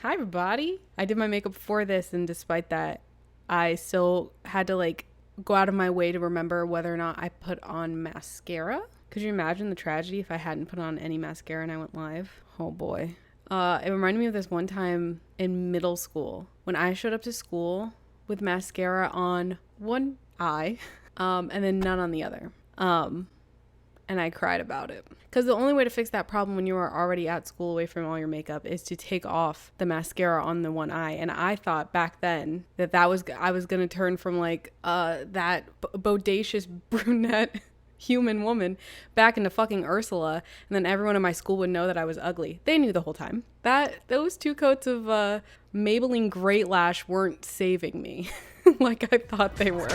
Hi, everybody. I did my makeup before this, and despite that, I still had to go out of my way to remember whether or not I put on mascara. Could you imagine the tragedy if I hadn't put on any mascara and I went live? Oh boy. It reminded me of this one time in middle school when I showed up to school with mascara on one eye, and then none on the other. And I cried about it. Because the only way to fix that problem when you are already at school away from all your makeup is to take off the mascara on the one eye. And I thought back then that I was going to turn from that bodacious brunette human woman back into fucking Ursula. And then everyone in my school would know that I was ugly. They knew the whole time. Those 2 coats of Maybelline Great Lash weren't saving me like I thought they were.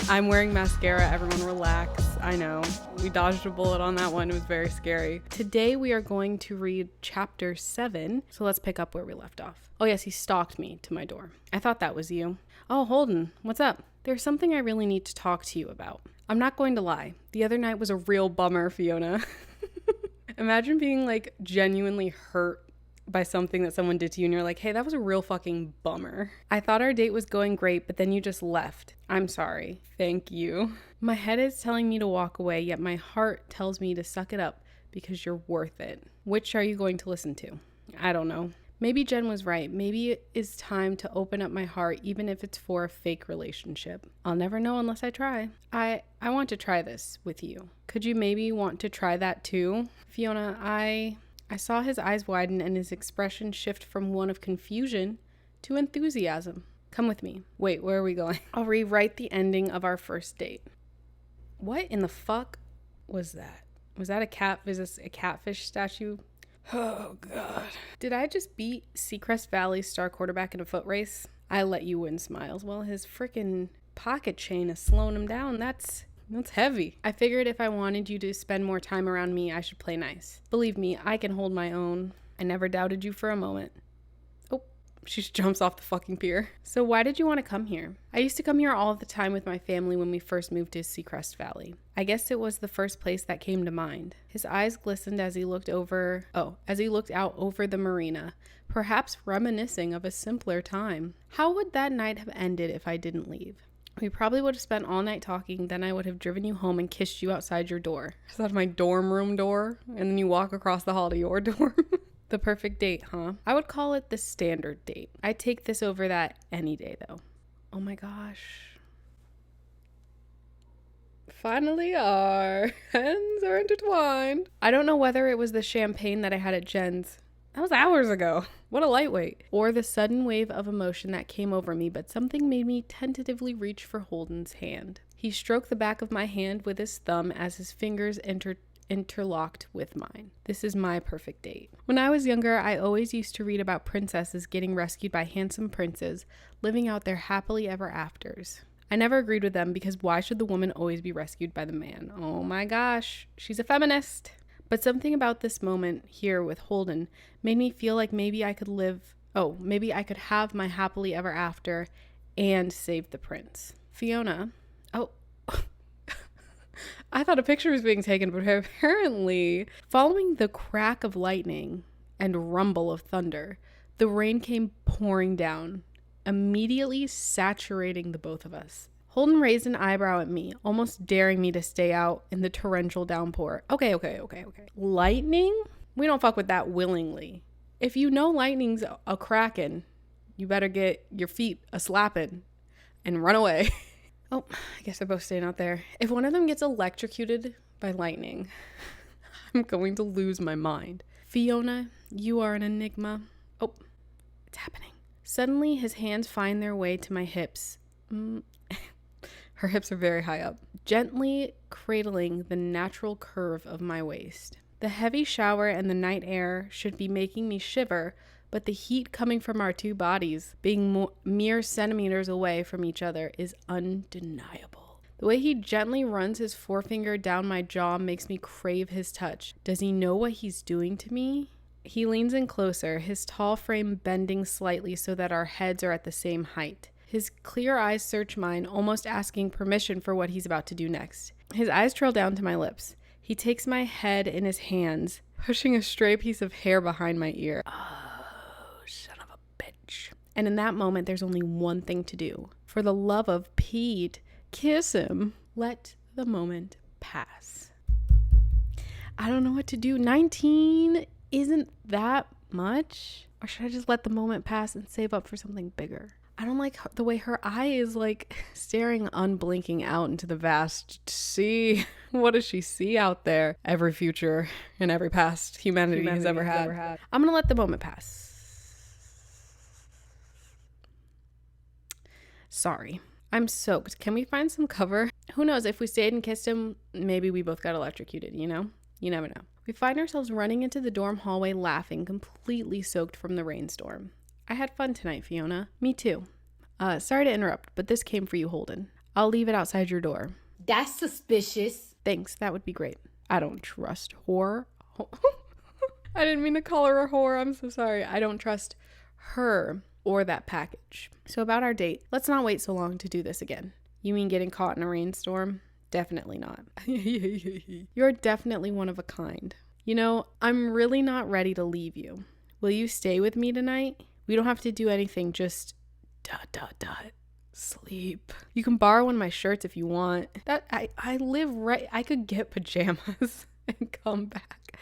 I'm wearing mascara. Everyone relax. I know. We dodged a bullet on that one. It was very scary. Today we are going to read chapter 7. So let's pick up where we left off. Oh yes, he stalked me to my door. I thought that was you. Oh, Holden, what's up? There's something I really need to talk to you about. I'm not going to lie. The other night was a real bummer, Fiona. Imagine being genuinely hurt by something that someone did to you and you're like, hey, that was a real fucking bummer. I thought our date was going great, but then you just left. I'm sorry. Thank you. My head is telling me to walk away, yet my heart tells me to suck it up because you're worth it. Which are you going to listen to? I don't know. Maybe Jen was right. Maybe it is time to open up my heart, even if it's for a fake relationship. I'll never know unless I try. I want to try this with you. Could you maybe want to try that too? Fiona, I saw his eyes widen and his expression shift from one of confusion to enthusiasm. Come with me. Wait, where are we going? I'll rewrite the ending of our first date. What in the fuck was that? Was that a catfish statue? Oh, God. Did I just beat Seacrest Valley's star quarterback in a foot race? I let you win, Smiles. Well, his freaking pocket chain is slowing him down. That's heavy. I figured if I wanted you to spend more time around me, I should play nice. Believe me, I can hold my own. I never doubted you for a moment. Oh, she just jumps off the fucking pier. So why did you want to come here? I used to come here all the time with my family when we first moved to Seacrest Valley. I guess it was the first place that came to mind. His eyes glistened as he looked out over the marina, perhaps reminiscing of a simpler time. How would that night have ended if I didn't leave? We probably would have spent all night talking, then I would have driven you home and kissed you outside your door. Is that my dorm room door? And then you walk across the hall to your dorm? The perfect date, huh? I would call it the standard date. I'd take this over that any day, though. Oh my gosh. Finally our hands are intertwined. I don't know whether it was the champagne that I had at Jen's. That was hours ago. What a lightweight. Or the sudden wave of emotion that came over me, but something made me tentatively reach for Holden's hand. He stroked the back of my hand with his thumb as his fingers interlocked with mine. This is my perfect date. When I was younger, I always used to read about princesses getting rescued by handsome princes, living out their happily ever afters. I never agreed with them because why should the woman always be rescued by the man? Oh my gosh, she's a feminist. But something about this moment here with Holden made me feel like maybe I could have my happily ever after and save the prince. Fiona, I thought a picture was being taken, but apparently, following the crack of lightning and rumble of thunder, the rain came pouring down, immediately saturating the both of us. Holden raised an eyebrow at me, almost daring me to stay out in the torrential downpour. Okay. Lightning? We don't fuck with that willingly. If you know lightning's a cracking, you better get your feet a slapping and run away. Oh, I guess they're both staying out there. If one of them gets electrocuted by lightning, I'm going to lose my mind. Fiona, you are an enigma. Oh, it's happening. Suddenly, his hands find their way to my hips. Her hips are very high up, gently cradling the natural curve of my waist. The heavy shower and the night air should be making me shiver, but the heat coming from our two bodies, being mere centimeters away from each other, is undeniable. The way he gently runs his forefinger down my jaw makes me crave his touch. Does he know what he's doing to me? He leans in closer, his tall frame bending slightly so that our heads are at the same height. His clear eyes search mine, almost asking permission for what he's about to do next. His eyes trail down to my lips. He takes my head in his hands, pushing a stray piece of hair behind my ear. Oh, son of a bitch. And in that moment, there's only one thing to do. For the love of Pete, kiss him. Let the moment pass. I don't know what to do. 19 isn't that much. Or should I just let the moment pass and save up for something bigger? I don't like the way her eye is like staring unblinking out into the vast sea. What does she see out there? Every future and every past humanity has ever had. I'm going to let the moment pass. Sorry. I'm soaked. Can we find some cover? Who knows? If we stayed and kissed him, maybe we both got electrocuted, you know? You never know. We find ourselves running into the dorm hallway laughing, completely soaked from the rainstorm. I had fun tonight, Fiona. Me too. Sorry to interrupt, but this came for you, Holden. I'll leave it outside your door. That's suspicious. Thanks, that would be great. I don't trust whore. I didn't mean to call her a whore. I'm so sorry. I don't trust her or that package. So about our date, let's not wait so long to do this again. You mean getting caught in a rainstorm? Definitely not. You're definitely one of a kind. You know, I'm really not ready to leave you. Will you stay with me tonight? We don't have to do anything, just ... sleep. You can borrow one of my shirts if you want. I live right. I could get pajamas and come back.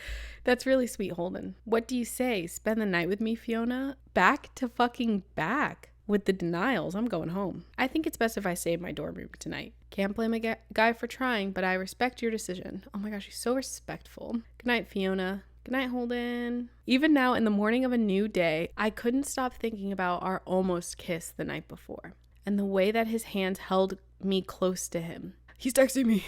That's really sweet, Holden. What do you say? Spend the night with me, Fiona? Back to fucking back. With the denials, I'm going home. I think it's best if I stay in my dorm room tonight. Can't blame a guy for trying, but I respect your decision. Oh my gosh, she's so respectful. Good night, Fiona. Good night, Holden. Even now, in the morning of a new day, I couldn't stop thinking about our almost kiss the night before. And the way that his hands held me close to him. He's texting me.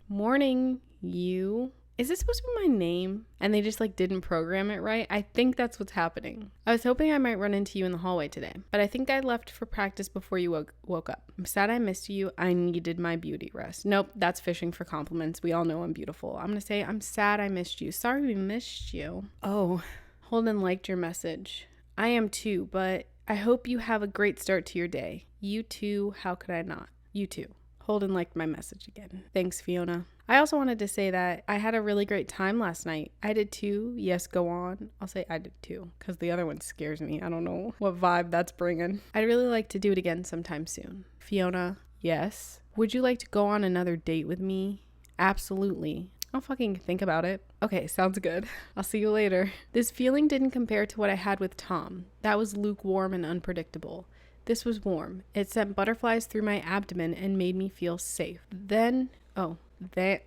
Morning, you. Is this supposed to be my name? And they just didn't program it right? I think that's what's happening. I was hoping I might run into you in the hallway today, but I think I left for practice before you woke up. I'm sad I missed you. I needed my beauty rest. Nope, that's fishing for compliments. We all know I'm beautiful. I'm gonna say I'm sad I missed you. Sorry we missed you. Oh, Holden liked your message. I am too, but I hope you have a great start to your day. You too, how could I not? You too. Holden liked my message again. Thanks, Fiona. I also wanted to say that I had a really great time last night. I did too. Yes, go on. I'll say I did too, because the other one scares me. I don't know what vibe that's bringing. I'd really like to do it again sometime soon. Fiona, yes. Would you like to go on another date with me? Absolutely. I'll fucking think about it. Okay, sounds good. I'll see you later. This feeling didn't compare to what I had with Tom. That was lukewarm and unpredictable. This was warm. It sent butterflies through my abdomen and made me feel safe. Then the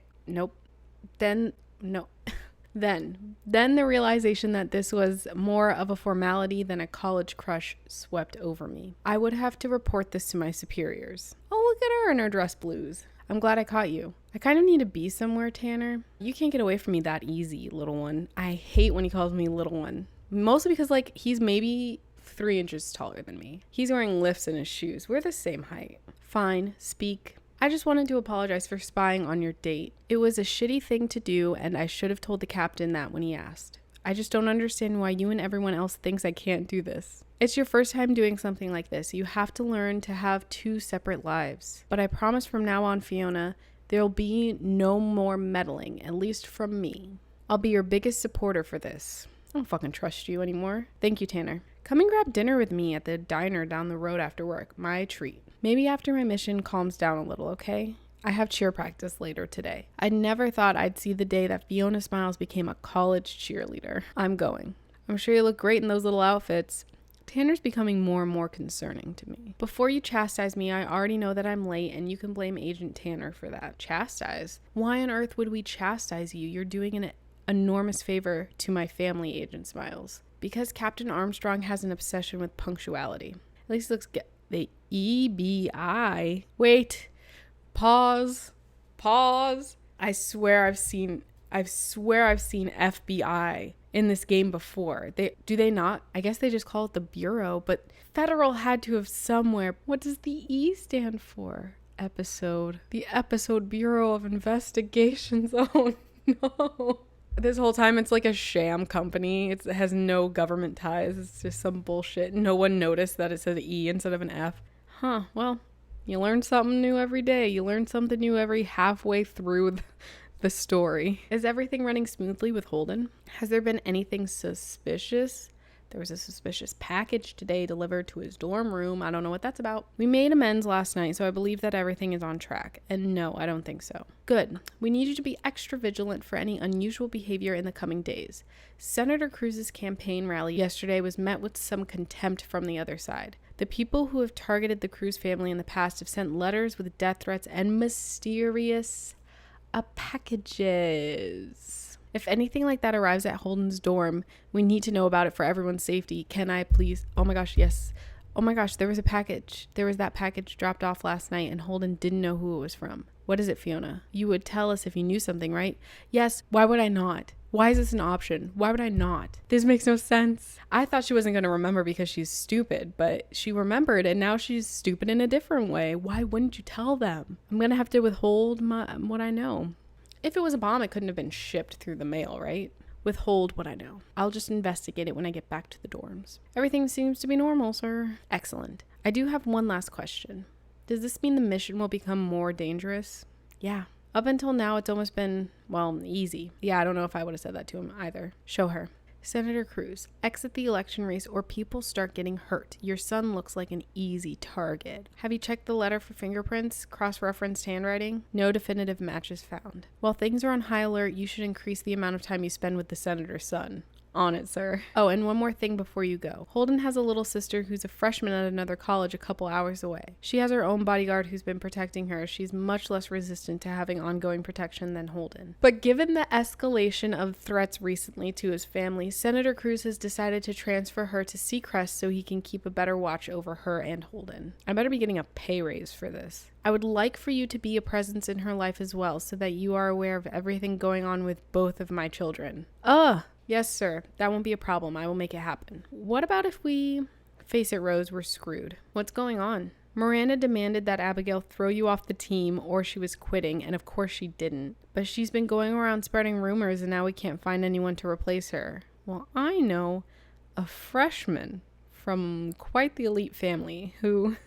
realization that this was more of a formality than a college crush swept over me. I would have to report this to my superiors. Oh, look at her in her dress blues. I'm glad I caught you. I kind of need to be somewhere, Tanner. You can't get away from me that easy, little one. I hate when he calls me little one. Mostly because he's maybe 3 inches taller than me. He's wearing lifts in his shoes. We're the same height. Fine, speak. I just wanted to apologize for spying on your date. It was a shitty thing to do, and I should have told the captain that when he asked. I just don't understand why you and everyone else thinks I can't do this. It's your first time doing something like this. You have to learn to have 2 separate lives. But I promise from now on, Fiona, there'll be no more meddling, at least from me. I'll be your biggest supporter for this. I don't fucking trust you anymore. Thank you, Tanner. Come and grab dinner with me at the diner down the road after work. My treat. Maybe after my mission calms down a little, okay? I have cheer practice later today. I never thought I'd see the day that Fiona Smiles became a college cheerleader. I'm going. I'm sure you look great in those little outfits. Tanner's becoming more and more concerning to me. Before you chastise me, I already know that I'm late, and you can blame Agent Tanner for that. Chastise? Why on earth would we chastise you? You're doing an enormous favor to my family, Agent Smiles. Because Captain Armstrong has an obsession with punctuality. At least looks good. The EBI. Wait. Pause. I swear I've seen FBI in this game before. Do they not? I guess they just call it the Bureau, but Federal had to have somewhere. What does the E stand for? Episode. The Episode Bureau of Investigations. Oh no. This whole time it's like a sham company. It has no government ties. It's just some bullshit. No one noticed that it said E instead of an F. Huh, well, you learn something new every day. You learn something new every halfway through the story. Is everything running smoothly with Holden? Has there been anything suspicious? There was a suspicious package today delivered to his dorm room. I don't know what that's about. We made amends last night, so I believe that everything is on track. And no, I don't think so. Good. We need you to be extra vigilant for any unusual behavior in the coming days. Senator Cruz's campaign rally yesterday was met with some contempt from the other side. The people who have targeted the Cruz family in the past have sent letters with death threats and mysterious packages. If anything like that arrives at Holden's dorm, we need to know about it for everyone's safety. Can I please? Oh my gosh, yes. Oh my gosh, there was a package. There was that package dropped off last night and Holden didn't know who it was from. What is it, Fiona? You would tell us if you knew something, right? Yes, why would I not? Why is this an option? Why would I not? This makes no sense. I thought she wasn't going to remember because she's stupid, but she remembered and now she's stupid in a different way. Why wouldn't you tell them? I'm going to have to withhold what I know. If it was a bomb, it couldn't have been shipped through the mail, right? Withhold what I know. I'll just investigate it when I get back to the dorms. Everything seems to be normal, sir. Excellent. I do have one last question. Does this mean the mission will become more dangerous? Yeah. Up until now, it's almost been, easy. Yeah, I don't know if I would have said that to him either. Show her. Senator Cruz, exit the election race or people start getting hurt. Your son looks like an easy target. Have you checked the letter for fingerprints? Cross-referenced handwriting? No definitive matches found. While things are on high alert, you should increase the amount of time you spend with the senator's son. On it, sir. Oh, and one more thing before you go. Holden has a little sister who's a freshman at another college a couple hours away. She has her own bodyguard who's been protecting her. She's much less resistant to having ongoing protection than Holden. But given the escalation of threats recently to his family, Senator Cruz has decided to transfer her to Seacrest so he can keep a better watch over her and Holden. I better be getting a pay raise for this. I would like for you to be a presence in her life as well so that you are aware of everything going on with both of my children. Yes, sir. That won't be a problem. I will make it happen. What about if we... Face it, Rose, we're screwed. What's going on? Miranda demanded that Abigail throw you off the team or she was quitting, and of course she didn't. But she's been going around spreading rumors and now we can't find anyone to replace her. Well, I know a freshman from quite the elite family who...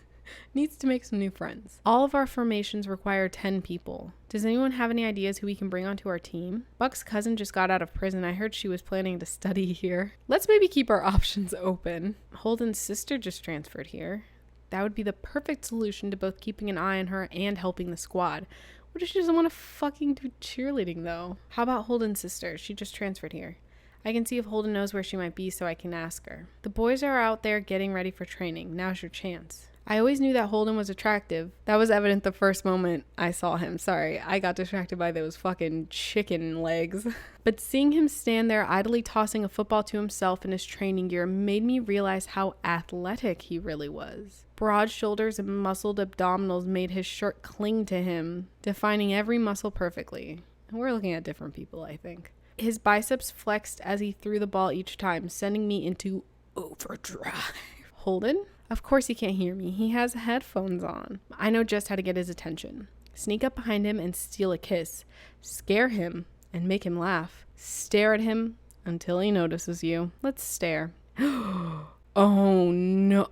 needs to make some new friends. All of our formations require 10 people. Does anyone have any ideas who we can bring onto our team? Buck's cousin just got out of prison. I heard she was planning to study here. Let's maybe keep our options open. Holden's sister just transferred here. That would be the perfect solution to both keeping an eye on her and helping the squad. What if she doesn't want to fucking do cheerleading though? How about Holden's sister? She just transferred here. I can see if Holden knows where she might be so I can ask her. The boys are out there getting ready for training. Now's your chance. I always knew that Holden was attractive. That was evident the first moment I saw him. Sorry, I got distracted by those fucking chicken legs. But seeing him stand there idly tossing a football to himself in his training gear made me realize how athletic he really was. Broad shoulders and muscled abdominals made his shirt cling to him, defining every muscle perfectly. And we're looking at different people, I think. His biceps flexed as he threw the ball each time, sending me into overdrive. Holden? Of course he can't hear me. He has headphones on. I know just how to get his attention. Sneak up behind him and steal a kiss. Scare him and make him laugh. Stare at him until he notices you. Let's stare. Oh no.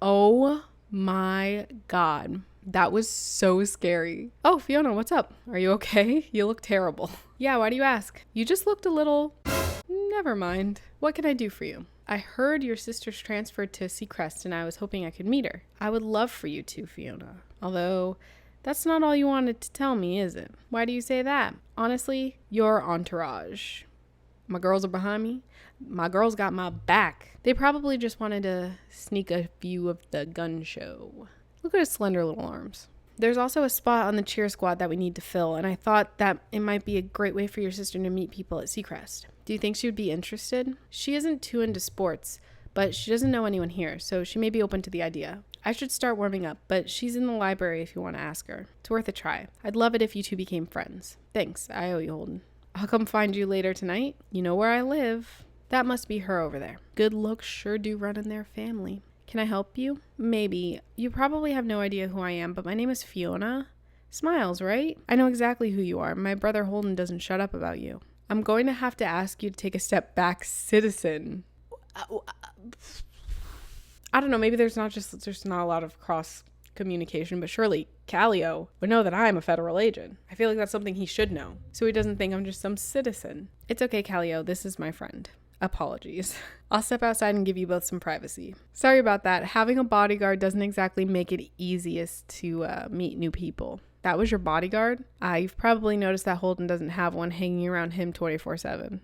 Oh my God. That was so scary. Oh, Fiona, what's up? Are you okay? You look terrible. Yeah, why do you ask? You just looked a little... Never mind. What can I do for you? I heard your sister's transferred to Seacrest and I was hoping I could meet her. I would love for you to, Fiona. Although, that's not all you wanted to tell me, is it? Why do you say that? Honestly, your entourage. My girls are behind me. My girls got my back. They probably just wanted to sneak a view of the gun show. Look at his slender little arms. There's also a spot on the cheer squad that we need to fill, and I thought that it might be a great way for your sister to meet people at Seacrest. Do you think she would be interested? She isn't too into sports, but she doesn't know anyone here, so she may be open to the idea. I should start warming up, but she's in the library if you want to ask her. It's worth a try. I'd love it if you two became friends. Thanks. I owe you, Holden. I'll come find you later tonight. You know where I live. That must be her over there. Good looks sure do run in their family. Can I help you? Maybe. You probably have no idea who I am, but my name is Fiona. Smiles, right? I know exactly who you are. My brother Holden doesn't shut up about you. I'm going to have to ask you to take a step back, citizen. I don't know. Maybe there's not a lot of cross communication, but surely Callio would know that I'm a federal agent. I feel like that's something he should know, so he doesn't think I'm just some citizen. It's okay, Callio, this is my friend. Apologies. I'll step outside and give you both some privacy. Sorry about that. Having a bodyguard doesn't exactly make it easiest to meet new people. That was your bodyguard? You've probably noticed that Holden doesn't have one hanging around him 24/7.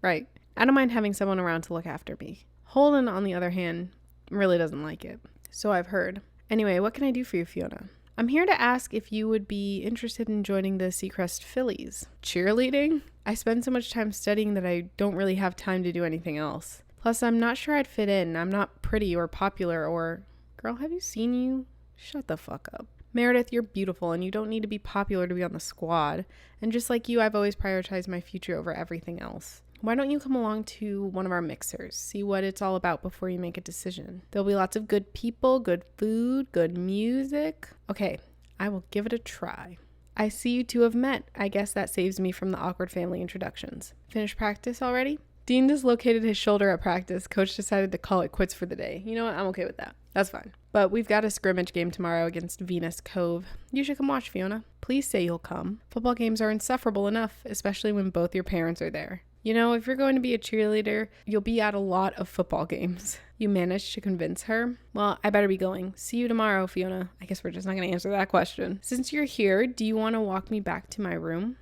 Right. I don't mind having someone around to look after me. Holden, on the other hand, really doesn't like it. So I've heard. Anyway, what can I do for you, Fiona? I'm here to ask if you would be interested in joining the Seacrest Phillies. Cheerleading? I spend so much time studying that I don't really have time to do anything else. Plus, I'm not sure I'd fit in. I'm not pretty or popular or... Girl, have you seen you? Shut the fuck up. Meredith, you're beautiful and you don't need to be popular to be on the squad. And just like you, I've always prioritized my future over everything else. Why don't you come along to one of our mixers? See what it's all about before you make a decision. There'll be lots of good people, good food, good music. Okay, I will give it a try. I see you two have met. I guess that saves me from the awkward family introductions. Finished practice already? Dean dislocated his shoulder at practice. Coach decided to call it quits for the day. You know what? I'm okay with that. That's fine. But we've got a scrimmage game tomorrow against Venus Cove. You should come watch, Fiona. Please say you'll come. Football games are insufferable enough, especially when both your parents are there. You know, if you're going to be a cheerleader, you'll be at a lot of football games. You managed to convince her? Well, I better be going. See you tomorrow, Fiona. I guess we're just not going to answer that question. Since you're here, do you want to walk me back to my room?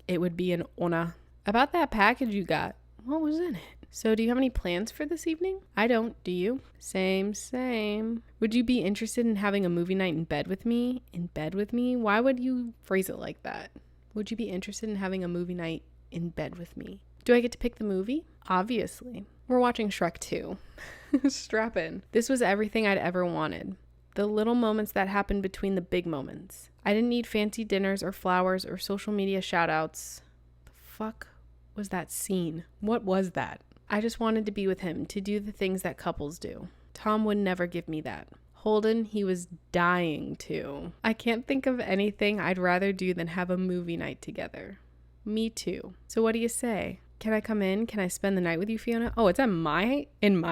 It would be an honor. About that package you got, what was in it? So do you have any plans for this evening? I don't. Do you? Same. Would you be interested in having a movie night in bed with me? In bed with me? Why would you phrase it like that? Would you be interested in having a movie night in bed with me? Do I get to pick the movie? Obviously. We're watching Shrek 2. Strap in. This was everything I'd ever wanted. The little moments that happened between the big moments. I didn't need fancy dinners or flowers or social media shout-outs. The fuck was that scene? What was that? I just wanted to be with him, to do the things that couples do. Tom would never give me that. Holden, he was dying to. I can't think of anything I'd rather do than have a movie night together. Me too. So what do you say? Can I come in? Can I spend the night with you, Fiona? Oh, it's in my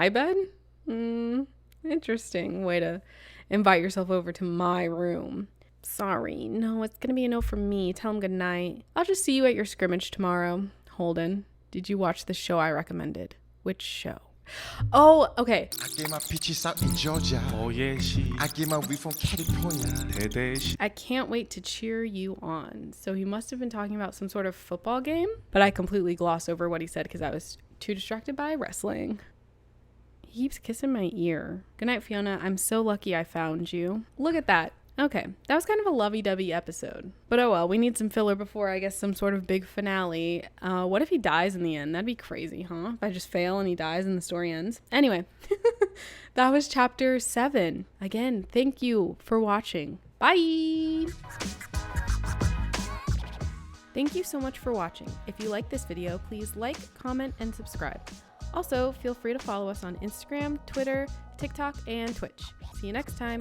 bed? Interesting way to invite yourself over to my room. Sorry. No, it's going to be a no from me. Tell him good night. I'll just see you at your scrimmage tomorrow. Holden, did you watch the show I recommended? Which show? Oh, okay. I get my peaches out in Georgia. Oh yeah, I get my weed from California. I can't wait to cheer you on. So he must have been talking about some sort of football game, but I completely glossed over what he said because I was too distracted by wrestling. He keeps kissing my ear. Good night, Fiona. I'm so lucky I found you. Look at that. Okay, that was kind of a lovey-dovey episode. But oh well, we need some filler before, I guess, some sort of big finale. What if he dies in the end? That'd be crazy, huh? If I just fail and he dies and the story ends. Anyway, that was chapter 7. Again, thank you for watching. Bye! Thank you so much for watching. If you like this video, please like, comment, and subscribe. Also, feel free to follow us on Instagram, Twitter, TikTok, and Twitch. See you next time.